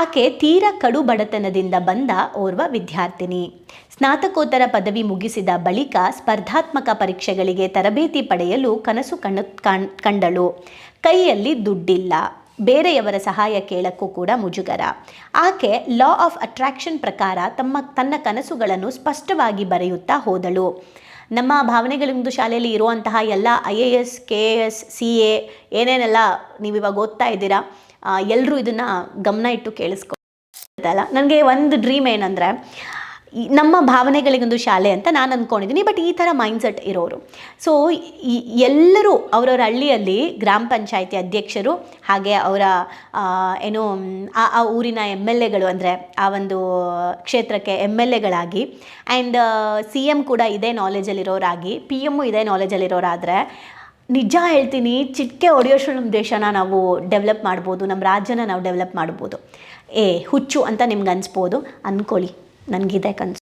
ಆಕೆ ತೀರಾ ಕಡು ಬಡತನದಿಂದ ಬಂದ ಓರ್ವ ವಿದ್ಯಾರ್ಥಿನಿ. ಸ್ನಾತಕೋತ್ತರ ಪದವಿ ಮುಗಿಸಿದ ಬಳಿಕ ಸ್ಪರ್ಧಾತ್ಮಕ ಪರೀಕ್ಷೆಗಳಿಗೆ ತರಬೇತಿ ಪಡೆಯಲು ಕನಸು ಕಂಡಳು. ಕೈಯಲ್ಲಿ ದುಡ್ಡಿಲ್ಲ, ಬೇರೆಯವರ ಸಹಾಯ ಕೇಳಕ್ಕೂ ಕೂಡ ಮುಜುಗರ. ಆಕೆ ಲಾ ಆಫ್ ಅಟ್ರಾಕ್ಷನ್ ಪ್ರಕಾರ ತನ್ನ ಕನಸುಗಳನ್ನು ಸ್ಪಷ್ಟವಾಗಿ ಬರೆಯುತ್ತಾ ಹೋದಳು. ನಮ್ಮ ಭಾವನೆಗಳಿಂದು ಶಾಲೆಯಲ್ಲಿ ಇರುವಂತಹ ಎಲ್ಲ IAS KS CA ಏನೇನೆಲ್ಲ ನೀವಿವಾಗ ಓದ್ತಾ ಇದ್ದೀರಾ, ಎಲ್ಲರೂ ಇದನ್ನು ಗಮನ ಇಟ್ಟು ಕೇಳಿಸ್ಕೊಳ್ತಲ್ಲ. ನನಗೆ ಒಂದು ಡ್ರೀಮ್ ಏನಂದರೆ, ನಮ್ಮ ಭಾವನೆಗಳಿಗೊಂದು ಶಾಲೆ ಅಂತ ನಾನು ಅಂದ್ಕೊಂಡಿದ್ದೀನಿ. ಬಟ್ ಈ ಥರ ಮೈಂಡ್ಸೆಟ್ ಇರೋರು, ಸೊ ಎಲ್ಲರೂ ಅವರವರ ಹಳ್ಳಿಯಲ್ಲಿ ಗ್ರಾಮ ಪಂಚಾಯಿತಿ ಅಧ್ಯಕ್ಷರು, ಹಾಗೆ ಅವರ ಆ ಊರಿನ MLAಗಳು, ಅಂದರೆ ಆ ಒಂದು ಕ್ಷೇತ್ರಕ್ಕೆ MLAಗಳಾಗಿ, ಆ್ಯಂಡ್ CM ಕೂಡ ಇದೇ ನಾಲೆಜಲ್ಲಿರೋರಾಗಿ, PM ಇದೇ ನಾಲೆಜಲ್ಲಿರೋರಾದರೆ, ನಿಜ ಹೇಳ್ತೀನಿ, ಚಿಟಿಕೆ ಹೊಡೆಯೋಷ್ಟು ನಮ್ಮ ದೇಶನ ನಾವು ಡೆವಲಪ್ ಮಾಡ್ಬೋದು, ನಮ್ಮ ರಾಜ್ಯನ ನಾವು ಡೆವಲಪ್ ಮಾಡ್ಬೋದು. ಹುಚ್ಚು ಅಂತ ನಿಮ್ಗೆ ಅನಿಸ್ಬೋದು, ಅಂದ್ಕೊಳ್ಳಿ, ನನಗಿದೆ ಕನಸು.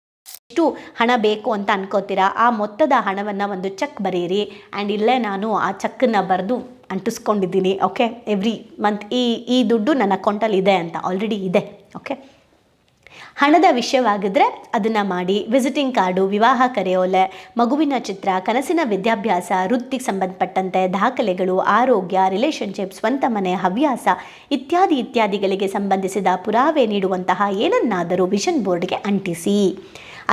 ಎಷ್ಟು ಹಣ ಬೇಕು ಅಂತ ಅನ್ಕೋತೀರಾ, ಆ ಮೊತ್ತದ ಹಣವನ್ನು ಒಂದು ಚೆಕ್ ಬರೀರಿ. ಆ್ಯಂಡ್ ಇಲ್ಲೇ ನಾನು ಆ ಚೆಕ್ಕನ್ನು ಬರೆದು ಅಂಟಿಸ್ಕೊಂಡಿದ್ದೀನಿ. ಓಕೆ, ಎವ್ರಿ ಮಂತ್ ಈ ದುಡ್ಡು ನನ್ನ ಅಕೌಂಟಲ್ಲಿ ಇದೆ ಅಂತ ಆಲ್ರೆಡಿ ಇದೆ. ಓಕೆ, ಹಣದ ವಿಷಯವಾಗಿದ್ದರೆ ಅದನ್ನು ಮಾಡಿ. ವಿಸಿಟಿಂಗ್ ಕಾರ್ಡು, ವಿವಾಹ ಕರೆಯೋಲೆ, ಮಗುವಿನ ಚಿತ್ರ, ಕನಸಿನ ವಿದ್ಯಾಭ್ಯಾಸ, ವೃತ್ತಿಗೆ ಸಂಬಂಧಪಟ್ಟಂತೆ ದಾಖಲೆಗಳು, ಆರೋಗ್ಯ, ರಿಲೇಷನ್ಶಿಪ್, ಸ್ವಂತ ಮನೆ, ಹವ್ಯಾಸ ಇತ್ಯಾದಿಗಳಿಗೆ ಸಂಬಂಧಿಸಿದ ಪುರಾವೆ ನೀಡುವಂತಹ ಏನನ್ನಾದರೂ ವಿಷನ್ ಬೋರ್ಡ್ಗೆ ಅಂಟಿಸಿ.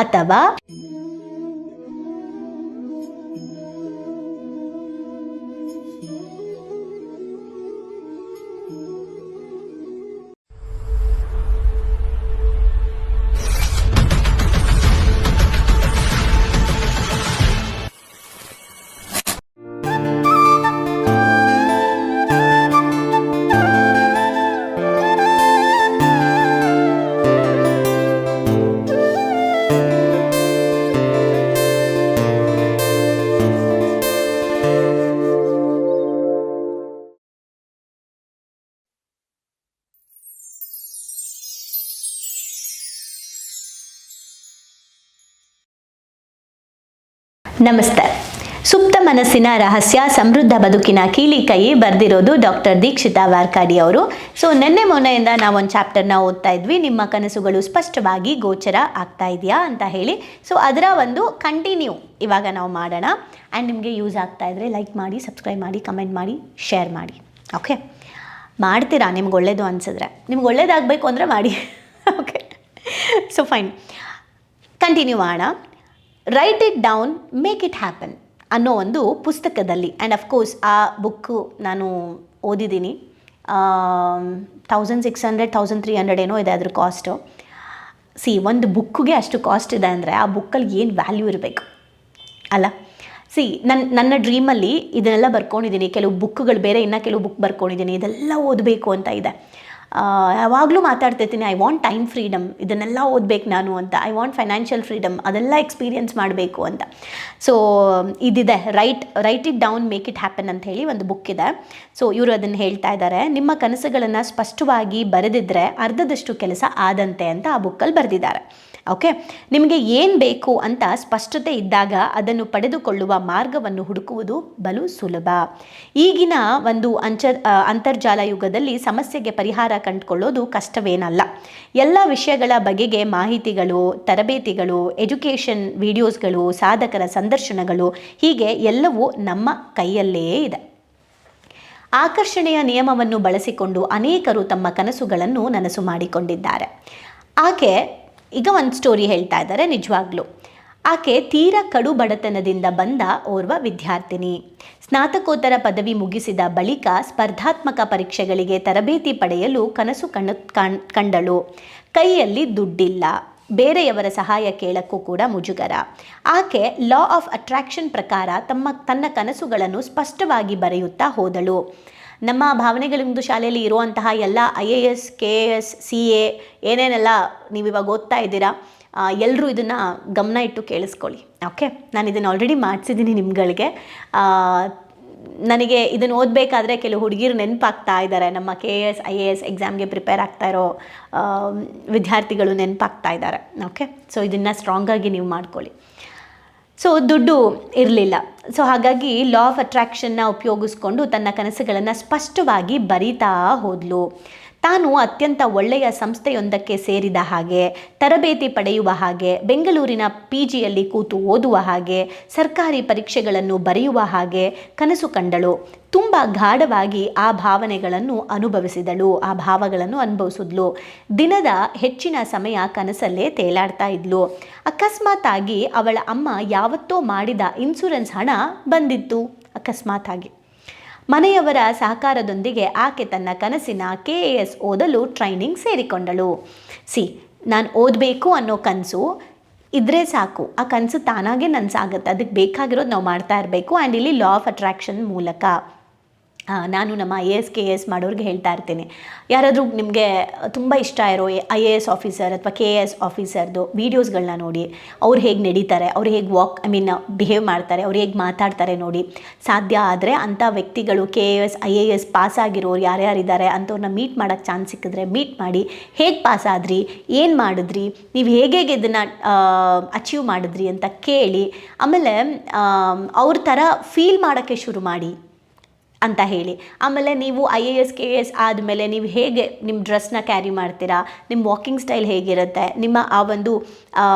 ಅಥವಾ ನಮಸ್ತೆ. ಸುಪ್ತ ಮನಸ್ಸಿನ ರಹಸ್ಯ, ಸಮೃದ್ಧ ಬದುಕಿನ ಕೀಲಿಕೈ ಬರೆದಿರೋದು ಡಾಕ್ಟರ್ ದೀಕ್ಷಿತಾ ವಾರ್ಕಾಡಿ ಅವರು. ಸೊ ನಿನ್ನೆ ಮೊನ್ನೆಯಿಂದ ನಾವೊಂದು ಚಾಪ್ಟರ್ನ ಓದ್ತಾ ಇದ್ವಿ, ನಿಮ್ಮ ಕನಸುಗಳು ಸ್ಪಷ್ಟವಾಗಿ ಗೋಚರ ಆಗ್ತಾ ಇದೆಯಾ ಅಂತ ಹೇಳಿ. ಸೊ ಅದರ ಒಂದು ಕಂಟಿನ್ಯೂ ಇವಾಗ ನಾವು ಮಾಡೋಣ. ಆ್ಯಂಡ್ ನಿಮಗೆ ಯೂಸ್ ಆಗ್ತಾ ಇದ್ದರೆ ಲೈಕ್ ಮಾಡಿ, ಸಬ್ಸ್ಕ್ರೈಬ್ ಮಾಡಿ, ಕಮೆಂಟ್ ಮಾಡಿ, ಶೇರ್ ಮಾಡಿ. ಓಕೆ, ಮಾಡ್ತೀರಾ ನಿಮ್ಗೆ ಒಳ್ಳೇದು ಅನಿಸಿದ್ರೆ. ನಿಮ್ಗೆ ಒಳ್ಳೇದಾಗಬೇಕು ಅಂದರೆ ಮಾಡಿ. ಓಕೆ, ಸೊ ಫೈನ್, ಕಂಟಿನ್ಯೂ ಮಾಡೋಣ. Right it down, make it happen ಅನ್ನೋ ಒಂದು ಪುಸ್ತಕದಲ್ಲಿ, ಆ್ಯಂಡ್ ಅಫ್ಕೋರ್ಸ್ ಆ ಬುಕ್ಕು ನಾನು ಓದಿದ್ದೀನಿ. 1600 1300 ಏನೋ ಇದೆ ಅದ್ರ ಕಾಸ್ಟು. ಒಂದು ಬುಕ್ಕಿಗೆ ಅಷ್ಟು ಕಾಸ್ಟ್ ಇದೆ ಅಂದರೆ ಆ ಬುಕ್ಕಲ್ಲಿ ಏನು ವ್ಯಾಲ್ಯೂ ಇರಬೇಕು ಅಲ್ಲ. ನನ್ನ ಡ್ರೀಮಲ್ಲಿ ಇದನ್ನೆಲ್ಲ ಬರ್ಕೊಂಡಿದ್ದೀನಿ. ಕೆಲವು ಬುಕ್ಗಳು ಬೇರೆ, ಇನ್ನೂ ಕೆಲವು ಬುಕ್ ಬರ್ಕೊಂಡಿದ್ದೀನಿ, ಇದೆಲ್ಲ ಓದಬೇಕು ಅಂತ ಇದೆ. ಯಾವಾಗಲೂ ಮಾತಾಡ್ತಿರ್ತೀನಿ, ಐ ವಾಂಟ್ ಟೈಮ್ ಫ್ರೀಡಮ್, ಇದನ್ನೆಲ್ಲ ಓದಬೇಕು ನಾನು ಅಂತ. ಐ ವಾಂಟ್ ಫೈನಾನ್ಷಿಯಲ್ ಫ್ರೀಡಮ್, ಅದೆಲ್ಲ ಎಕ್ಸ್ಪೀರಿಯನ್ಸ್ ಮಾಡಬೇಕು ಅಂತ. ಸೊ ಇದಿದೆ, right it down, make it happen ಅಂತ ಹೇಳಿ ಒಂದು ಬುಕ್ ಇದೆ. ಸೊ ಇವರು ಅದನ್ನು ಹೇಳ್ತಾ ಇದ್ದಾರೆ, ನಿಮ್ಮ ಕನಸುಗಳನ್ನು ಸ್ಪಷ್ಟವಾಗಿ ಬರೆದಿದ್ದರೆ ಅರ್ಧದಷ್ಟು ಕೆಲಸ ಆದಂತೆ ಅಂತ ಆ ಬುಕ್ಕಲ್ಲಿ ಬರೆದಿದ್ದಾರೆ. ಓಕೆ, ನಿಮಗೆ ಏನು ಬೇಕು ಅಂತ ಸ್ಪಷ್ಟತೆ ಇದ್ದಾಗ ಅದನ್ನು ಪಡೆದುಕೊಳ್ಳುವ ಮಾರ್ಗವನ್ನು ಹುಡುಕುವುದು ಬಲು ಸುಲಭ. ಈಗಿನ ಒಂದು ಅಂತರ್ಜಾಲ ಯುಗದಲ್ಲಿ ಸಮಸ್ಯೆಗೆ ಪರಿಹಾರ ಕಂಡುಕೊಳ್ಳೋದು ಕಷ್ಟವೇನಲ್ಲ. ಎಲ್ಲ ವಿಷಯಗಳ ಬಗೆಗೆ ಮಾಹಿತಿಗಳು, ತರಬೇತಿಗಳು, ಎಜುಕೇಷನ್ ವಿಡಿಯೋಸ್ಗಳು, ಸಾಧಕರ ಸಂದರ್ಶನಗಳು, ಹೀಗೆ ಎಲ್ಲವೂ ನಮ್ಮ ಕೈಯಲ್ಲೇ ಇದೆ. ಆಕರ್ಷಣೆಯ ನಿಯಮವನ್ನು ಬಳಸಿಕೊಂಡು ಅನೇಕರು ತಮ್ಮ ಕನಸುಗಳನ್ನು ನನಸು ಮಾಡಿಕೊಂಡಿದ್ದಾರೆ. ಆಕೆ ಈಗ ಒಂದು ಸ್ಟೋರಿ ಹೇಳ್ತಾ ಇದ್ದಾರೆ. ನಿಜವಾಗ್ಲೂ ಆಕೆ ತೀರಾ ಕಡು ಬಡತನದಿಂದ ಬಂದ ಓರ್ವ ವಿದ್ಯಾರ್ಥಿನಿ. ಸ್ನಾತಕೋತ್ತರ ಪದವಿ ಮುಗಿಸಿದ ಬಳಿಕ ಸ್ಪರ್ಧಾತ್ಮಕ ಪರೀಕ್ಷೆಗಳಿಗೆ ತರಬೇತಿ ಪಡೆಯಲು ಕನಸು ಕಂಡಳು. ಕೈಯಲ್ಲಿ ದುಡ್ಡಿಲ್ಲ, ಬೇರೆಯವರ ಸಹಾಯ ಕೇಳಕ್ಕೂ ಕೂಡ ಮುಜುಗರ. ಆಕೆ ಲಾ ಆಫ್ ಅಟ್ರಾಕ್ಷನ್ ಪ್ರಕಾರ ತನ್ನ ಕನಸುಗಳನ್ನು ಸ್ಪಷ್ಟವಾಗಿ ಬರೆಯುತ್ತಾ ಹೋದಳು. ನಮ್ಮ ಭಾವನೆಗಳಿಂದು ಶಾಲೆಯಲ್ಲಿ ಇರುವಂತಹ ಎಲ್ಲ IAS KS CA ಏನೇನೆಲ್ಲ ನೀವಿವಾಗ ಓದ್ತಾ ಇದ್ದೀರಾ, ಎಲ್ಲರೂ ಇದನ್ನು ಗಮನ ಇಟ್ಟು ಕೇಳಿಸ್ಕೊಳ್ಳಿ. ಓಕೆ, ನಾನು ಇದನ್ನು ಆಲ್ರೆಡಿ ಮಾಡಿಸಿದ್ದೀನಿ ನಿಮ್ಗಳಿಗೆ. ನನಗೆ ಇದನ್ನು ಓದಬೇಕಾದ್ರೆ ಕೆಲವು ಹುಡುಗಿರು ನೆನಪಾಗ್ತಾ ಇದ್ದಾರೆ. ನಮ್ಮ KS IAS ಎಕ್ಸಾಮ್ಗೆ ಪ್ರಿಪೇರ್ ಆಗ್ತಾ ಇರೋ ವಿದ್ಯಾರ್ಥಿಗಳು ನೆನಪಾಗ್ತಾ ಇದ್ದಾರೆ. ಓಕೆ, ಸೊ ಇದನ್ನು ಸ್ಟ್ರಾಂಗಾಗಿ ನೀವು ಮಾಡ್ಕೊಳ್ಳಿ. ಸೊ ದುಡ್ಡು ಇರಲಿಲ್ಲ. ಸೊ ಹಾಗಾಗಿ ಲಾ ಆಫ್ ಅಟ್ರಾಕ್ಷನ್ನ ಉಪಯೋಗಿಸ್ಕೊಂಡು ತನ್ನ ಕನಸುಗಳನ್ನು ಸ್ಪಷ್ಟವಾಗಿ ಬರಿತಾ ಹೋದಳು. ತಾನು ಅತ್ಯಂತ ಒಳ್ಳೆಯ ಸಂಸ್ಥೆಯೊಂದಕ್ಕೆ ಸೇರಿದ ಹಾಗೆ, ತರಬೇತಿ ಪಡೆಯುವ ಹಾಗೆ, ಬೆಂಗಳೂರಿನ PGಯಲ್ಲಿ ಕೂತು ಓದುವ ಹಾಗೆ, ಸರ್ಕಾರಿ ಪರೀಕ್ಷೆಗಳನ್ನು ಬರೆಯುವ ಹಾಗೆ ಕನಸು ಕಂಡಳು. ತುಂಬ ಗಾಢವಾಗಿ ಆ ಭಾವನೆಗಳನ್ನು ಅನುಭವಿಸಿದಳು, ಆ ಭಾವಗಳನ್ನು ಅನುಭವಿಸಿದ್ಲು. ದಿನದ ಹೆಚ್ಚಿನ ಸಮಯ ಕನಸಲ್ಲೇ ತೇಲಾಡ್ತಾ ಇದ್ಲು. ಅಕಸ್ಮಾತಾಗಿ ಅವಳ ಅಮ್ಮ ಯಾವತ್ತೋ ಮಾಡಿದ ಇನ್ಶೂರೆನ್ಸ್ ಹಣ ಬಂದಿತ್ತು. ಅಕಸ್ಮಾತಾಗಿ ಮನೆಯವರ ಸಹಕಾರದೊಂದಿಗೆ ಆಕೆ ತನ್ನ ಕನಸಿನ KAS ಓದಲು ಟ್ರೈನಿಂಗ್ ಸೇರಿಕೊಂಡಳು. ನಾನು ಓದಬೇಕು ಅನ್ನೋ ಕನಸು ಇದ್ರೆ ಸಾಕು, ಆ ಕನಸು ತಾನಾಗೆ ನನಸಾಗುತ್ತೆ. ಅದಕ್ಕೆ ಬೇಕಾಗಿರೋದು ನಾವು ಮಾಡ್ತಾ ಇರಬೇಕು. ಆ್ಯಂಡ್ ಇಲ್ಲಿ ಲಾ ಆಫ್ ಅಟ್ರಾಕ್ಷನ್ ಮೂಲಕ ನಾನು ನಮ್ಮ IAS KAS ಮಾಡೋರಿಗೆ ಹೇಳ್ತಾ ಇರ್ತೀನಿ, ಯಾರಾದರೂ ನಿಮಗೆ ತುಂಬ ಇಷ್ಟ ಇರೋ IAS ಆಫೀಸರ್ ಅಥವಾ KAS ಆಫೀಸರ್ದು ವೀಡಿಯೋಸ್ಗಳನ್ನ ನೋಡಿ, ಅವ್ರು ಹೇಗೆ ನಡೀತಾರೆ, ಅವ್ರು ಹೇಗೆ ಬಿಹೇವ್ ಮಾಡ್ತಾರೆ, ಅವ್ರು ಹೇಗೆ ಮಾತಾಡ್ತಾರೆ ನೋಡಿ. ಸಾಧ್ಯ ಆದರೆ ಅಂಥ ವ್ಯಕ್ತಿಗಳು KAS IAS ಪಾಸ್ ಆಗಿರೋರು ಯಾರ್ಯಾರಿದ್ದಾರೆ ಅಂಥವ್ರನ್ನ ಮೀಟ್ ಮಾಡೋಕ್ಕೆ ಚಾನ್ಸ್ ಸಿಕ್ಕಿದ್ರೆ ಮೀಟ್ ಮಾಡಿ, ಹೇಗೆ ಪಾಸ್ ಆದ್ರಿ, ಏನು ಮಾಡಿದ್ರಿ, ನೀವು ಹೇಗೆ ಇದನ್ನು ಅಚೀವ್ ಮಾಡಿದ್ರಿ ಅಂತ ಕೇಳಿ, ಆಮೇಲೆ ಅವ್ರ ಥರ ಫೀಲ್ ಮಾಡೋಕ್ಕೆ ಶುರು ಮಾಡಿ ಅಂತ ಹೇಳಿ. ಆಮೇಲೆ ನೀವು IAS KAS ಆದಮೇಲೆ ನೀವು ಹೇಗೆ ನಿಮ್ಮ ಡ್ರೆಸ್ನ ಕ್ಯಾರಿ ಮಾಡ್ತೀರಾ, ನಿಮ್ಮ ವಾಕಿಂಗ್ ಸ್ಟೈಲ್ ಹೇಗಿರುತ್ತೆ, ನಿಮ್ಮ ಆ ಒಂದು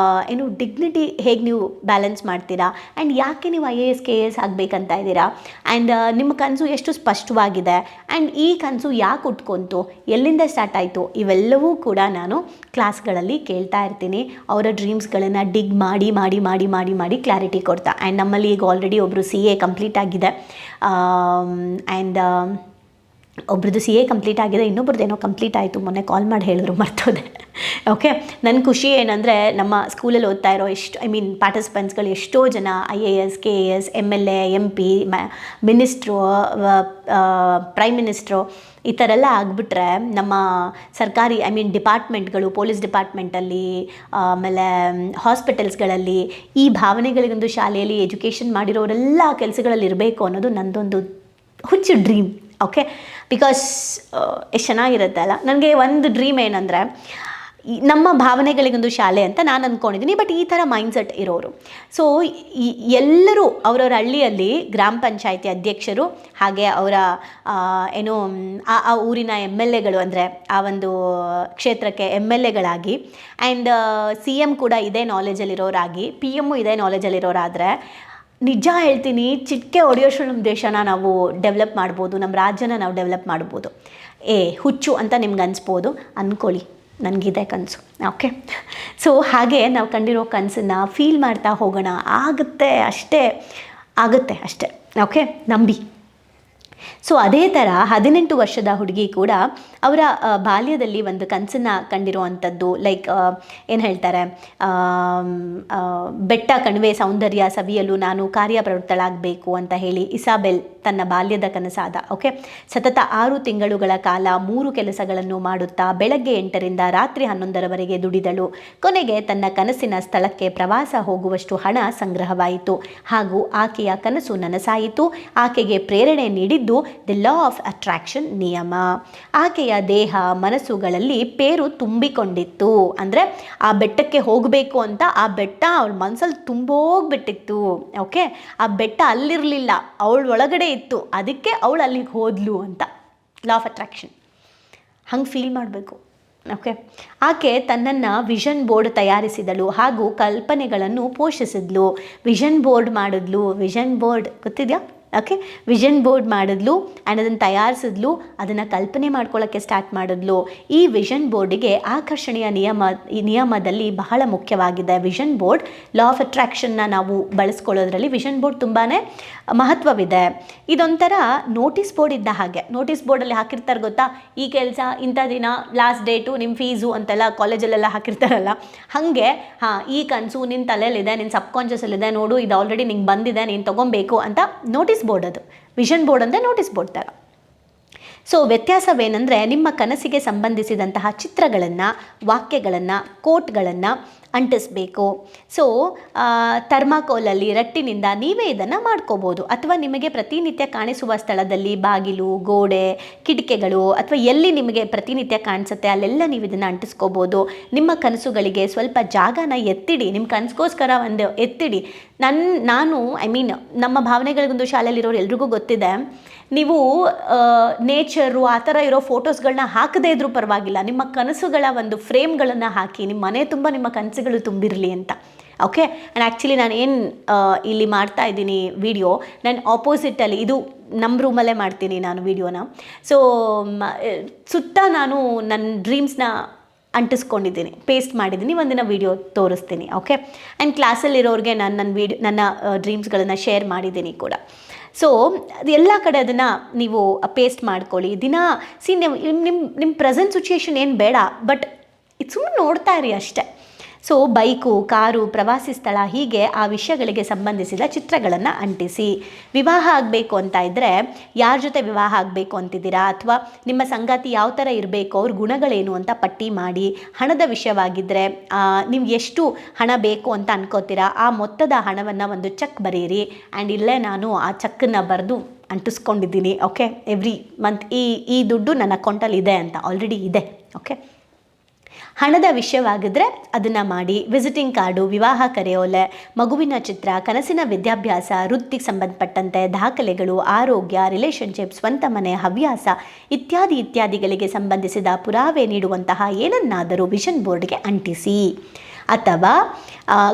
ಡಿಗ್ನಿಟಿ ಹೇಗೆ ನೀವು ಬ್ಯಾಲೆನ್ಸ್ ಮಾಡ್ತೀರಾ, ಆ್ಯಂಡ್ ಯಾಕೆ ನೀವು IAS KAS ಆಗಬೇಕಂತ ಇದ್ದೀರಾ, ಆ್ಯಂಡ್ ನಿಮ್ಮ ಕನಸು ಎಷ್ಟು ಸ್ಪಷ್ಟವಾಗಿದೆ, ಆ್ಯಂಡ್ ಈ ಕನಸು ಯಾಕೆ ಉಟ್ಕೊಂತು, ಎಲ್ಲಿಂದ ಸ್ಟಾರ್ಟ್ ಆಯಿತು, ಇವೆಲ್ಲವೂ ಕೂಡ ನಾನು ಕ್ಲಾಸ್ಗಳಲ್ಲಿ ಕೇಳ್ತಾ ಇರ್ತೀನಿ. ಅವರ ಡ್ರೀಮ್ಸ್ಗಳನ್ನು ಡಿಗ್ ಮಾಡಿ ಮಾಡಿ ಮಾಡಿ ಮಾಡಿ ಮಾಡಿ ಕ್ಲಾರಿಟಿ ಕೊಡ್ತಾ. ಆ್ಯಂಡ್ ನಮ್ಮಲ್ಲಿ ಈಗ ಆಲ್ರೆಡಿ ಒಬ್ಬರು CA ಕಂಪ್ಲೀಟ್ ಆಗಿದೆ, ಆ್ಯಂಡ್ ಒಬ್ರದ್ದು CA ಕಂಪ್ಲೀಟ್ ಆಗಿದೆ, ಇನ್ನೊಬ್ರದ್ದು ಏನೋ ಕಂಪ್ಲೀಟ್ ಆಯಿತು, ಮೊನ್ನೆ ಕಾಲ್ ಮಾಡಿ ಹೇಳಿದ್ರು, ಮರ್ತೋದೆ. ಓಕೆ, ನನ್ನ ಖುಷಿ ಏನಂದರೆ ನಮ್ಮ ಸ್ಕೂಲಲ್ಲಿ ಓದ್ತಾ ಇರೋ ಪಾರ್ಟಿಸಿಪೆಂಟ್ಸ್ಗಳು ಎಷ್ಟೋ ಜನ IAS KAS MLA MP minister prime minister ಈ ಥರ ಎಲ್ಲ ಆಗಿಬಿಟ್ರೆ ನಮ್ಮ ಸರ್ಕಾರಿ ಡಿಪಾರ್ಟ್ಮೆಂಟ್ಗಳು, ಪೊಲೀಸ್ ಡಿಪಾರ್ಟ್ಮೆಂಟಲ್ಲಿ, ಆಮೇಲೆ ಹಾಸ್ಪಿಟಲ್ಸ್ಗಳಲ್ಲಿ ಈ ಭಾವನೆಗಳಿಗೊಂದು ಶಾಲೆಯಲ್ಲಿ ಎಜುಕೇಷನ್ ಮಾಡಿರೋರೆಲ್ಲ ಕೆಲಸಗಳಲ್ಲಿ ಇರಬೇಕು ಅನ್ನೋದು ನನ್ನದೊಂದು ಹುಚ್ಚು ಡ್ರೀಮ್. ಓಕೆ, ಬಿಕಾಸ್ ಎಷ್ಟು ಚೆನ್ನಾಗಿರುತ್ತೆ ಅಲ್ಲ. ನನಗೆ ಒಂದು ಡ್ರೀಮ್ ಏನಂದರೆ ನಮ್ಮ ಭಾವನೆಗಳಿಗೊಂದು ಶಾಲೆ ಅಂತ ನಾನು ಅಂದ್ಕೊಂಡಿದ್ದೀನಿ. ಬಟ್ ಈ ಥರ ಮೈಂಡ್ಸೆಟ್ ಇರೋರು, ಸೊ ಎಲ್ಲರೂ ಅವರವರ ಹಳ್ಳಿಯಲ್ಲಿ ಗ್ರಾಮ ಪಂಚಾಯತಿ ಅಧ್ಯಕ್ಷರು, ಹಾಗೆ ಅವರ ಆ ಊರಿನ MLAಗಳು, ಅಂದರೆ ಆ ಒಂದು ಕ್ಷೇತ್ರಕ್ಕೆ MLAಗಳಾಗಿ, ಆ್ಯಂಡ್ CM ಕೂಡ ಇದೇ ನಾಲೆಜಲ್ಲಿರೋರಾಗಿ, PM ಇದೇ ನಾಲೆಜಲ್ಲಿರೋರಾದರೆ, ನಿಜ ಹೇಳ್ತೀನಿ, ಚಿಟಿಕೆ ಹೊಡೆಯೋಷ್ಟು ನಮ್ಮ ದೇಶನ ನಾವು ಡೆವಲಪ್ ಮಾಡ್ಬೋದು, ನಮ್ಮ ರಾಜ್ಯನ ನಾವು ಡೆವಲಪ್ ಮಾಡ್ಬೋದು. ಹುಚ್ಚು ಅಂತ ನಿಮ್ಗೆ ಅನಿಸ್ಬೋದು, ಅಂದ್ಕೊಳ್ಳಿ, ನನಗಿದೆ ಕನಸು. ಓಕೆ, ಸೊ ಹಾಗೆ ನಾವು ಕಂಡಿರೋ ಕನಸನ್ನು ಫೀಲ್ ಮಾಡ್ತಾ ಹೋಗೋಣ. ಆಗುತ್ತೆ ಅಷ್ಟೇ. ಓಕೆ, ನಂಬಿ. ಸೊ ಅದೇ ಥರ 18 ವರ್ಷದ ಹುಡುಗಿ ಕೂಡ ಅವರ ಬಾಲ್ಯದಲ್ಲಿ ಒಂದು ಕನಸನ್ನು ಕಂಡಿರುವಂಥದ್ದು, ಲೈಕ್ ಏನು ಹೇಳ್ತಾರೆ, ಬೆಟ್ಟ ಕಣಿವೆ ಸೌಂದರ್ಯ ಸವಿಯಲು ನಾನು ಕಾರ್ಯಪ್ರವೃತ್ತಳಾಗಬೇಕು ಅಂತ ಹೇಳಿ ಇಸಾಬೆಲ್ ತನ್ನ ಬಾಲ್ಯದ ಕನಸಾದ. ಓಕೆ, ಸತತ 6 ತಿಂಗಳುಗಳ ಕಾಲ 3 ಕೆಲಸಗಳನ್ನು ಮಾಡುತ್ತಾ ಬೆಳಗ್ಗೆ 8ರಿಂದ ರಾತ್ರಿ 11ರವರೆಗೆ ದುಡಿದಳು. ಕೊನೆಗೆ ತನ್ನ ಕನಸಿನ ಸ್ಥಳಕ್ಕೆ ಪ್ರವಾಸ ಹೋಗುವಷ್ಟು ಹಣ ಸಂಗ್ರಹವಾಯಿತು ಹಾಗೂ ಆಕೆಯ ಕನಸು ನನಸಾಯಿತು. ಆಕೆಗೆ ಪ್ರೇರಣೆ ನೀಡಿದ್ದು ದಿ ಲಾ ಆಫ್ ಅಟ್ರಾಕ್ಷನ್ ನಿಯಮ. ಆಕೆಯ ದೇಹ ಮನಸ್ಸುಗಳಲ್ಲಿ ಪೇರು ತುಂಬಿಕೊಂಡಿತ್ತು. ಅಂದರೆ ಆ ಬೆಟ್ಟಕ್ಕೆ ಹೋಗಬೇಕು ಅಂತ ಆ ಬೆಟ್ಟ ಅವಳ ಮನಸ್ಸಲ್ಲಿ ತುಂಬೋಗ್ಬಿಟ್ಟಿತ್ತು. ಓಕೆ, ಆ ಬೆಟ್ಟ ಅಲ್ಲಿರಲಿಲ್ಲ, ಅವಳ ಒಳಗಡೆ ಇತ್ತು, ಅದಕ್ಕೆ ಅವಳು ಅಲ್ಲಿಗೆ ಹೋದ್ಲು ಅಂತ. ಲಾ ಆಫ್ ಅಟ್ರಾಕ್ಷನ್ ಹಂಗೆ ಫೀಲ್ ಮಾಡಬೇಕು. ಓಕೆ, ಆಕೆ ತನ್ನನ್ನು ವಿಷನ್ ಬೋರ್ಡ್ ತಯಾರಿಸಿದಳು ಹಾಗೂ ಕಲ್ಪನೆಗಳನ್ನು ಪೋಷಿಸಿದ್ಲು. ವಿಷನ್ ಬೋರ್ಡ್ ಮಾಡಿದ್ಲು. ವಿಷನ್ ಬೋರ್ಡ್ ಗೊತ್ತಿದೆಯಾ? ಓಕೆ, ವಿಷನ್ ಬೋರ್ಡ್ ಮಾಡಿದ್ಲು ಆ್ಯಂಡ್ ಅದನ್ನು ತಯಾರಿಸಿದ್ಲು, ಅದನ್ನು ಕಲ್ಪನೆ ಮಾಡ್ಕೊಳ್ಳೋಕ್ಕೆ ಸ್ಟಾರ್ಟ್ ಮಾಡಿದ್ಲು. ಈ ವಿಷನ್ ಬೋರ್ಡಿಗೆ ಆಕರ್ಷಣೆಯ ನಿಯಮದಲ್ಲಿ ಬಹಳ ಮುಖ್ಯವಾಗಿದೆ. ವಿಷನ್ ಬೋರ್ಡ್ ಲಾ ಆಫ್ ಅಟ್ರಾಕ್ಷನ್ನ ನಾವು ಬಳಸ್ಕೊಳ್ಳೋದ್ರಲ್ಲಿ ವಿಷನ್ ಬೋರ್ಡ್ ತುಂಬಾ ಮಹತ್ವವಿದೆ. ಇದೊಂಥರ ನೋಟಿಸ್ ಬೋರ್ಡ್ ಇದ್ದ ಹಾಗೆ. ನೋಟಿಸ್ ಬೋರ್ಡಲ್ಲಿ ಹಾಕಿರ್ತಾರೆ ಗೊತ್ತಾ, ಈ ಕೆಲಸ ಇಂಥ ದಿನ, ಲಾಸ್ಟ್ ಡೇಟು, ನಿಮ್ಮ ಫೀಸು ಅಂತೆಲ್ಲ ಕಾಲೇಜಲ್ಲೆಲ್ಲ ಹಾಕಿರ್ತಾರಲ್ಲ, ಹಾಗೆ ಈ ಕನಸು ನಿನ್ನ ತಲೆಯಲ್ಲಿದೆ, ನಿನ್ನ ಸಬ್ಕಾನ್ಷಿಯಸಲ್ಲಿದೆ, ನೋಡು ಇದು ಆಲ್ರೆಡಿ ನಿಂಗೆ ಬಂದಿದೆ, ನೀನು ತೊಗೊಬೇಕು ಅಂತ ನೋಟಿಸ್ ಬೋರ್ಡ್. ಅದು ವಿಷನ್ ಬೋರ್ಡ್ ಅಂದರೆ ನೋಟಿಸ್ ಬೋರ್ಡ್ ಥರ. ಸೊ ವ್ಯತ್ಯಾಸವೇನೆಂದರೆ, ನಿಮ್ಮ ಕನಸಿಗೆ ಸಂಬಂಧಿಸಿದಂತಹ ಚಿತ್ರಗಳನ್ನು, ವಾಕ್ಯಗಳನ್ನು, ಕೋಟ್ಗಳನ್ನು ಅಂಟಿಸ್ಬೇಕು. ಸೊ ಥರ್ಮಾಕೋಲಲ್ಲಿ ರಟ್ಟಿನಿಂದ ನೀವೇ ಇದನ್ನು ಮಾಡ್ಕೋಬೋದು. ಅಥವಾ ನಿಮಗೆ ಪ್ರತಿನಿತ್ಯ ಕಾಣಿಸುವ ಸ್ಥಳದಲ್ಲಿ ಬಾಗಿಲು, ಗೋಡೆ, ಕಿಟಕಿಗಳು ಅಥವಾ ಎಲ್ಲಿ ನಿಮಗೆ ಪ್ರತಿನಿತ್ಯ ಕಾಣಿಸುತ್ತೆ ಅಲ್ಲೆಲ್ಲ ನೀವು ಇದನ್ನು ಅಂಟಿಸ್ಕೋಬೋದು. ನಿಮ್ಮ ಕನಸುಗಳಿಗೆ ಸ್ವಲ್ಪ ಜಾಗನ ಎತ್ತಿಡಿ, ನಿಮ್ಮ ಕನಸಿಗೋಸ್ಕರ ಒಂದು ಎತ್ತಿಡಿ. ನಾನು ನಮ್ಮ ಭಾವನೆಗಳಿಗೊಂದು ಶಾಲೆಯಲ್ಲಿರೋರು ಎಲ್ರಿಗೂ ಗೊತ್ತಿದೆ, ನೀವು ನೇಚರು ಆ ಥರ ಇರೋ ಫೋಟೋಸ್ಗಳನ್ನ ಹಾಕದೇ ಇದ್ರೂ ಪರವಾಗಿಲ್ಲ, ನಿಮ್ಮ ಕನಸುಗಳ ಒಂದು ಫ್ರೇಮ್ಗಳನ್ನು ಹಾಕಿ, ನಿಮ್ಮ ಮನೆ ತುಂಬ ನಿಮ್ಮ ಕನಸುಗಳು ತುಂಬಿರಲಿ ಅಂತ. ಓಕೆ. ಆ್ಯಂಡ್ ಆ್ಯಕ್ಚುಲಿ ನಾನು ಏನು ಇಲ್ಲಿ ಮಾಡ್ತಾ ಇದ್ದೀನಿ ವಿಡಿಯೋ, ನಾನು ಆಪೋಸಿಟಲ್ಲಿ, ಇದು ನಮ್ಮ ರೂಮಲ್ಲೇ ಮಾಡ್ತೀನಿ ನಾನು ವಿಡಿಯೋನ. ಸೊ ಸುತ್ತ ನಾನು ನನ್ನ ಡ್ರೀಮ್ಸ್ನ ಅಂಟಿಸ್ಕೊಂಡಿದ್ದೀನಿ, ಪೇಸ್ಟ್ ಮಾಡಿದ್ದೀನಿ, ಒಂದಿನ ವೀಡಿಯೋ ತೋರಿಸ್ತೀನಿ. ಓಕೆ. ಆ್ಯಂಡ್ ಕ್ಲಾಸಲ್ಲಿರೋರಿಗೆ ನನ್ನ ಡ್ರೀಮ್ಸ್ಗಳನ್ನು ಶೇರ್ ಮಾಡಿದ್ದೀನಿ ಕೂಡ. ಸೊ ಅದು ಎಲ್ಲ ಕಡೆ ಅದನ್ನು ನೀವು ಪೇಸ್ಟ್ ಮಾಡ್ಕೊಳ್ಳಿ. ದಿನ ನಿಮ್ಮ ಪ್ರೆಸೆಂಟ್ ಸಿಚುಯೇಷನ್ ಏನು ಬೇಡ, ಬಟ್ ಇದು ಸುಮ್ಮನೆ ನೋಡ್ತಾ ಇರಿ ಅಷ್ಟೇ. ಸೊ ಬೈಕು, ಕಾರು, ಪ್ರವಾಸಿ ಸ್ಥಳ, ಹೀಗೆ ಆ ವಿಷಯಗಳಿಗೆ ಸಂಬಂಧಿಸಿದ ಚಿತ್ರಗಳನ್ನು ಅಂಟಿಸಿ. ವಿವಾಹ ಆಗಬೇಕು ಅಂತ ಇದ್ದರೆ ಯಾರ ಜೊತೆ ವಿವಾಹ ಆಗಬೇಕು ಅಂತಿದ್ದೀರಾ, ಅಥವಾ ನಿಮ್ಮ ಸಂಗಾತಿ ಯಾವ ಥರ ಇರಬೇಕು, ಅವ್ರ ಗುಣಗಳೇನು ಅಂತ ಪಟ್ಟಿ ಮಾಡಿ. ಹಣದ ವಿಷಯವಾಗಿದ್ದರೆ ನೀವು ಎಷ್ಟು ಹಣ ಬೇಕು ಅಂತ ಅನ್ಕೋತೀರಾ, ಆ ಮೊತ್ತದ ಹಣವನ್ನು ಒಂದು ಚೆಕ್ ಬರೀರಿ. ಆ್ಯಂಡ್ ಇಲ್ಲೇ ನಾನು ಆ ಚೆಕ್ಕನ್ನು ಬರೆದು ಅಂಟಿಸ್ಕೊಂಡಿದ್ದೀನಿ. ಓಕೆ. ಎವ್ರಿ ಮಂತ್ ಈ ದುಡ್ಡು ನನ್ನ ಅಕೌಂಟಲ್ಲಿ ಇದೆ ಅಂತ ಆಲ್ರೆಡಿ ಇದೆ. ಓಕೆ. ಹಣದ ವಿಷಯವಾಗಿದ್ದರೆ ಅದನ್ನು ಮಾಡಿ. ವಿಸಿಟಿಂಗ್ ಕಾರ್ಡು, ವಿವಾಹ ಕರೆಯೋಲೆ, ಮಗುವಿನ ಚಿತ್ರ, ಕನಸಿನ ವಿದ್ಯಾಭ್ಯಾಸ, ವೃತ್ತಿಗೆ ಸಂಬಂಧಪಟ್ಟಂತೆ ದಾಖಲೆಗಳು, ಆರೋಗ್ಯ, ರಿಲೇಷನ್ಶಿಪ್, ಸ್ವಂತ ಮನೆ, ಹವ್ಯಾಸ ಇತ್ಯಾದಿಗಳಿಗೆ ಸಂಬಂಧಿಸಿದ ಪುರಾವೆ ನೀಡುವಂತಹ ಏನನ್ನಾದರೂ ವಿಷನ್ ಬೋರ್ಡ್ಗೆ ಅಂಟಿಸಿ. ಅಥವಾ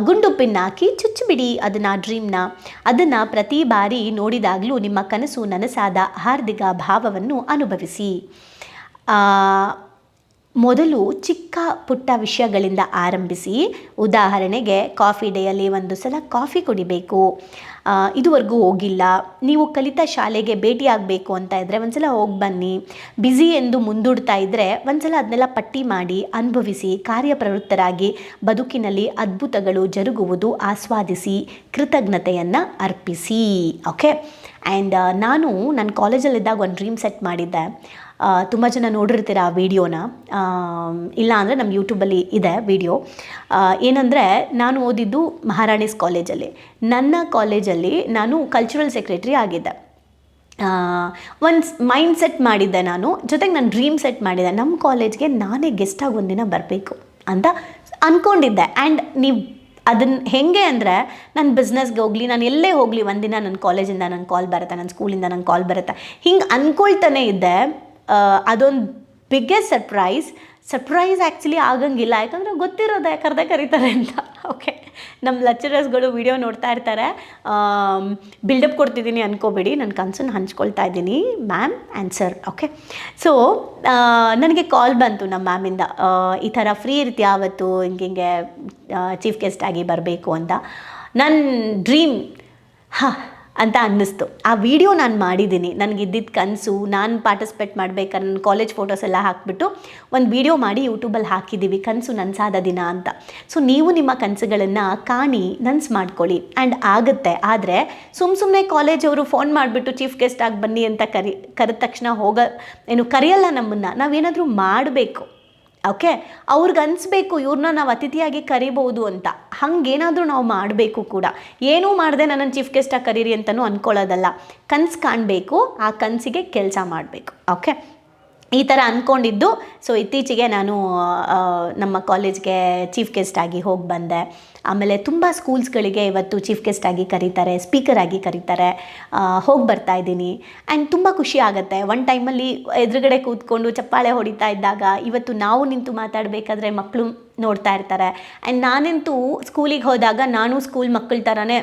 ಗುಂಡು ಪಿನ್ ಹಾಕಿ ಚುಚ್ಚಿಬಿಡಿ ಅದನ್ನು, ಡ್ರೀಮ್ನ. ಅದನ್ನು ಪ್ರತಿ ಬಾರಿ ನೋಡಿದಾಗಲೂ ನಿಮ್ಮ ಕನಸು ನನಸಾದ ಹಾರ್ದಿಕ ಭಾವವನ್ನು ಅನುಭವಿಸಿ. ಮೊದಲು ಚಿಕ್ಕ ಪುಟ್ಟ ವಿಷಯಗಳಿಂದ ಆರಂಭಿಸಿ. ಉದಾಹರಣೆಗೆ ಕಾಫಿ ಡೇಯಲ್ಲಿ ಒಂದು ಸಲ ಕಾಫಿ ಕುಡಿಬೇಕು, ಇದುವರೆಗೂ ಹೋಗಿಲ್ಲ. ನೀವು ಕಲಿತ ಶಾಲೆಗೆ ಭೇಟಿಯಾಗಬೇಕು ಅಂತ ಇದ್ದರೆ ಒಂದು ಸಲ ಹೋಗಿ ಬನ್ನಿ. ಬ್ಯುಸಿ ಎಂದು ಮುಂದೂಡ್ತಾ ಇದ್ದರೆ ಒಂದು ಸಲ ಅದನ್ನೆಲ್ಲ ಪಟ್ಟಿ ಮಾಡಿ ಅನುಭವಿಸಿ. ಕಾರ್ಯಪ್ರವೃತ್ತರಾಗಿ ಬದುಕಿನಲ್ಲಿ ಅದ್ಭುತಗಳು ಜರುಗುವುದು ಆಸ್ವಾದಿಸಿ, ಕೃತಜ್ಞತೆಯನ್ನು ಅರ್ಪಿಸಿ. ಓಕೆ. ಆ್ಯಂಡ್ ನಾನು ನನ್ನ ಕಾಲೇಜಲ್ಲಿದ್ದಾಗ ಒಂದು ಡ್ರೀಮ್ ಸೆಟ್ ಮಾಡಿದ್ದೆ. ತುಂಬ ಜನ ನೋಡಿರ್ತೀರ ಆ ವಿಡಿಯೋನ, ಇಲ್ಲ ಅಂದರೆ ನಮ್ಮ ಯೂಟ್ಯೂಬಲ್ಲಿ ಇದೆ ವಿಡಿಯೋ. ಏನಂದರೆ, ನಾನು ಓದಿದ್ದು ಮಹಾರಾಣೀಸ್ ಕಾಲೇಜಲ್ಲಿ. ನನ್ನ ಕಾಲೇಜಲ್ಲಿ ನಾನು ಕಲ್ಚರಲ್ ಸೆಕ್ರೆಟ್ರಿ ಆಗಿದ್ದೆ. ಒಂದು ಮೈಂಡ್ ಸೆಟ್ ಮಾಡಿದ್ದೆ ನಾನು, ಜೊತೆಗೆ ನಾನು ಡ್ರೀಮ್ ಸೆಟ್ ಮಾಡಿದ್ದೆ, ನಮ್ಮ ಕಾಲೇಜ್ಗೆ ನಾನೇ ಗೆಸ್ಟಾಗಿ ಒಂದಿನ ಬರಬೇಕು ಅಂತ ಅಂದ್ಕೊಂಡಿದ್ದೆ. ಆ್ಯಂಡ್ ನೀವು ಅದನ್ನು ಹೇಗೆ ಅಂದರೆ, ನನ್ನ ಬಿಸ್ನೆಸ್ಗೆ ಹೋಗಲಿ, ನಾನು ಎಲ್ಲೇ ಹೋಗಲಿ, ಒಂದಿನ ನನ್ನ ಕಾಲೇಜಿಂದ ನಂಗೆ ಕಾಲ್ ಬರುತ್ತೆ, ನನ್ನ ಸ್ಕೂಲಿಂದ ನಂಗೆ ಕಾಲ್ ಬರುತ್ತೆ, ಹಿಂಗೆ ಅಂದ್ಕೊಳ್ತಾನೆ ಇದ್ದೆ. ಅದೊಂದು ಬಿಗ್ಗೆಸ್ಟ್ ಸರ್ಪ್ರೈಸ್ ಆ್ಯಕ್ಚುಲಿ ಆಗಂಗಿಲ್ಲ, ಯಾಕಂದರೆ ಗೊತ್ತಿರೋದೆ ಕರೆದೇ ಕರೀತಾರೆ ಅಂತ. ಓಕೆ. ನಮ್ಮ ಲೆಕ್ಚರರ್ಸ್ಗಳು ವಿಡಿಯೋ ನೋಡ್ತಾ ಇರ್ತಾರೆ. ಬಿಲ್ಡಪ್ ಕೊಡ್ತಿದ್ದೀನಿ ಅನ್ಕೋಬೇಡಿ, ನನ್ನ ಕನಸನ್ನು ಹಂಚ್ಕೊಳ್ತಾ ಇದ್ದೀನಿ ma'am and sir. Okay. So ನನಗೆ ಕಾಲ್ ಬಂತು ನಮ್ಮ ಮ್ಯಾಮಿಂದ, ಈ ಥರ ಫ್ರೀ ಇರ್ತೀಯ ಆವತ್ತು, ಹಿಂಗೆ ಚೀಫ್ ಗೆಸ್ಟ್ ಆಗಿ ಬರಬೇಕು ಅಂತ. ನನ್ನ ಡ್ರೀಮ್ ಅಂತ ಅನ್ನಿಸ್ತು. ಆ ವಿಡಿಯೋ ನಾನು ಮಾಡಿದ್ದೀನಿ, ನನಗಿದ್ದಿದ್ದ ಕನಸು. ನಾನು ಪಾರ್ಟಿಸಿಪೇಟ್ ಮಾಡಬೇಕಾದ್ರೆ ನನ್ನ ಕಾಲೇಜ್ ಫೋಟೋಸ್ ಎಲ್ಲ ಹಾಕಿಬಿಟ್ಟು ಒಂದು ವಿಡಿಯೋ ಮಾಡಿ ಯೂಟ್ಯೂಬಲ್ಲಿ ಹಾಕಿದ್ದೀವಿ, ಕನಸು ನನಸಾದ ದಿನ ಅಂತ. ಸೊ ನೀವು ನಿಮ್ಮ ಕನಸುಗಳನ್ನು ಕಾಣಿ, ನನಸು ಮಾಡ್ಕೊಳ್ಳಿ. ಆ್ಯಂಡ್ ಆಗುತ್ತೆ. ಆದರೆ ಸುಮ್ಮನೆ ಕಾಲೇಜವರು ಫೋನ್ ಮಾಡಿಬಿಟ್ಟು ಚೀಫ್ ಗೆಸ್ಟ್ ಆಗಿ ಬನ್ನಿ ಅಂತ ಕರೆದ ತಕ್ಷಣ ಕರೆಯಲ್ಲ ನಮ್ಮನ್ನು. ನಾವೇನಾದರೂ ಮಾಡಬೇಕು. ಓಕೆ. ಅವ್ರಿಗೆ ಅನಿಸ್ಬೇಕು ಇವ್ರನ್ನ ನಾವು ಅತಿಥಿಯಾಗಿ ಕರಿಬೋದು ಅಂತ. ಹಾಗೇನಾದರೂ ನಾವು ಮಾಡಬೇಕು ಕೂಡ. ಏನೂ ಮಾಡದೆ ನನ್ನನ್ನು ಚೀಫ್ ಗೆಸ್ಟಾಗಿ ಕರೀರಿ ಅಂತಲೂ ಅಂದ್ಕೊಳ್ಳೋದಲ್ಲ. ಕನಸು ಕಾಣಬೇಕು, ಆ ಕನಸಿಗೆ ಕೆಲಸ ಮಾಡಬೇಕು. ಓಕೆ. ಈ ಥರ ಅಂದ್ಕೊಂಡಿದ್ದು. ಸೊ ಇತ್ತೀಚೆಗೆ ನಾನು ನಮ್ಮ ಕಾಲೇಜ್ಗೆ ಚೀಫ್ ಗೆಸ್ಟ್ ಆಗಿ ಹೋಗಿ ಬಂದೆ. ಆಮೇಲೆ ತುಂಬ ಸ್ಕೂಲ್ಸ್ಗಳಿಗೆ ಇವತ್ತು ಚೀಫ್ ಗೆಸ್ಟ್ ಆಗಿ ಕರೀತಾರೆ, ಸ್ಪೀಕರ್ ಆಗಿ ಕರೀತಾರೆ. ಹೋಗಿ ಬರ್ತಾ ಇದ್ದೀನಿ. ಆ್ಯಂಡ್ ತುಂಬ ಖುಷಿ ಆಗುತ್ತೆ. ಒಂದು ಟೈಮಲ್ಲಿ ಎದುರುಗಡೆ ಕೂತ್ಕೊಂಡು ಚಪ್ಪಾಳೆ ಹೊಡಿತಾ ಇದ್ದಾಗ, ಇವತ್ತು ನಾವು ನಿಂತು ಮಾತಾಡಬೇಕಾದ್ರೆ ಮಕ್ಕಳು ನೋಡ್ತಾ ಇರ್ತಾರೆ. ಆ್ಯಂಡ್ ನಾನಂತೂ ಸ್ಕೂಲಿಗೆ ಹೋದಾಗ ನಾನು ಸ್ಕೂಲ್ ಮಕ್ಕಳ ಥರನೇ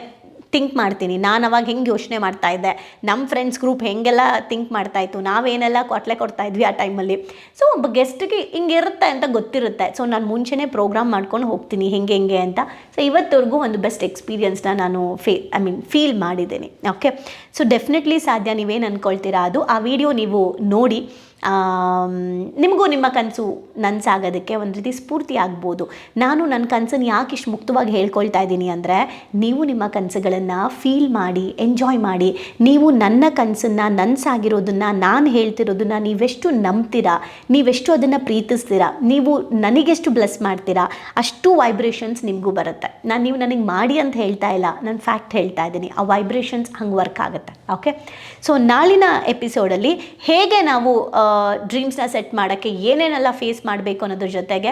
ಥಿಂಕ್ ಮಾಡ್ತೀನಿ. ನಾನು ಅವಾಗ ಹೆಂಗೆ ಯೋಚನೆ ಮಾಡ್ತಾಯಿದ್ದೆ, ನಮ್ಮ ಫ್ರೆಂಡ್ಸ್ ಗ್ರೂಪ್ ಹೆಂಗೆಲ್ಲ ಥಿಂಕ್ ಮಾಡ್ತಾಯಿತ್ತು, ನಾವೇನೆಲ್ಲ ಕೊಟ್ಲೆ ಕೊಡ್ತಾಯಿದ್ವಿ ಆ ಟೈಮಲ್ಲಿ. ಸೊ ಒಬ್ಬ ಗೆಸ್ಟಿಗೆ ಹಿಂಗೆ ಇರುತ್ತೆ ಅಂತ ಗೊತ್ತಿರುತ್ತೆ. ಸೊ ನಾನು ಮುಂಚೆನೇ ಪ್ರೋಗ್ರಾಮ್ ಮಾಡ್ಕೊಂಡು ಹೋಗ್ತೀನಿ ಹೆಂಗೆ ಅಂತ. ಸೊ ಇವತ್ತವರೆಗೂ ಒಂದು ಬೆಸ್ಟ್ ಎಕ್ಸ್ಪೀರಿಯನ್ಸ್ನ ನಾನು ಫೀಲ್ ಮಾಡಿದ್ದೀನಿ. ಓಕೆ. ಸೊ ಡೆಫಿನೆಟ್ಲಿ ಸಾಧ್ಯ. ನೀವೇನು ಅಂದ್ಕೊಳ್ತೀರಾ ಅದು. ಆ ವಿಡಿಯೋ ನೀವು ನೋಡಿ. ನಿಮಗೂ ನಿಮ್ಮ ಕನಸು ನನಸಾಗೋದಕ್ಕೆ ಒಂದು ರೀತಿ ಸ್ಫೂರ್ತಿ ಆಗ್ಬೋದು. ನಾನು ನನ್ನ ಕನಸನ್ನು ಯಾಕೆ ಇಷ್ಟು ಮುಕ್ತವಾಗಿ ಹೇಳ್ಕೊಳ್ತಾ ಇದ್ದೀನಿ ಅಂದರೆ, ನೀವು ನಿಮ್ಮ ಕನಸುಗಳನ್ನು ಫೀಲ್ ಮಾಡಿ, ಎಂಜಾಯ್ ಮಾಡಿ. ನೀವು ನನ್ನ ಕನಸನ್ನು, ನನಸಾಗಿರೋದನ್ನು, ನಾನು ಹೇಳ್ತಿರೋದನ್ನು ನೀವೆಷ್ಟು ನಂಬ್ತೀರಾ, ನೀವೆಷ್ಟು ಅದನ್ನು ಪ್ರೀತಿಸ್ತೀರಾ, ನೀವು ನನಗೆಷ್ಟು ಬ್ಲೆಸ್ ಮಾಡ್ತೀರಾ, ಅಷ್ಟು ವೈಬ್ರೇಷನ್ಸ್ ನಿಮಗೂ ಬರುತ್ತೆ. ನೀವು ನನಗೆ ಮಾಡಿ ಅಂತ ಹೇಳ್ತಾ ಇಲ್ಲ, ನಾನು ಫ್ಯಾಕ್ಟ್ ಹೇಳ್ತಾ ಇದ್ದೀನಿ. ಆ ವೈಬ್ರೇಷನ್ಸ್ ಹಂಗೆ ವರ್ಕ್ ಆಗುತ್ತೆ. ಓಕೆ, ಸೊ ನಾಳಿನ ಎಪಿಸೋಡಲ್ಲಿ ಹೇಗೆ ನಾವು ಡ್ರೀಮ್ಸ್ನ ಸೆಟ್ ಮಾಡೋಕ್ಕೆ ಏನೇನೆಲ್ಲ ಫೇಸ್ ಮಾಡಬೇಕು ಅನ್ನೋದ್ರ ಜೊತೆಗೆ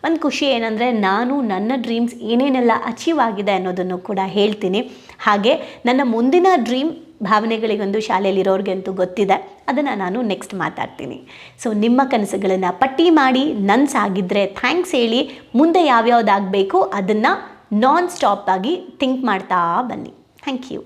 ಒಂದು ಖುಷಿ ಏನಂದರೆ, ನಾನು ನನ್ನ ಡ್ರೀಮ್ಸ್ ಏನೇನೆಲ್ಲ ಅಚೀವ್ ಆಗಿದೆ ಅನ್ನೋದನ್ನು ಕೂಡ ಹೇಳ್ತೀನಿ. ಹಾಗೆ ನನ್ನ ಮುಂದಿನ ಡ್ರೀಮ್ ಭಾವನೆಗಳಿಗೊಂದು ಶಾಲೆಯಲ್ಲಿರೋರಿಗಂತೂ ಗೊತ್ತಿದೆ, ಅದನ್ನು ನಾನು ನೆಕ್ಸ್ಟ್ ಮಾತಾಡ್ತೀನಿ. ಸೊ ನಿಮ್ಮ ಕನಸುಗಳನ್ನು ಪಟ್ಟಿ ಮಾಡಿ ನನಸಾಗಿದ್ದರೆ ಥ್ಯಾಂಕ್ಸ್ ಹೇಳಿ, ಮುಂದೆ ಯಾವ್ಯಾವುದಾಗಬೇಕು ಅದನ್ನು ನಾನ್ ಸ್ಟಾಪ್ ಆಗಿ ಥಿಂಕ್ ಮಾಡ್ತಾ ಬನ್ನಿ. Thank you.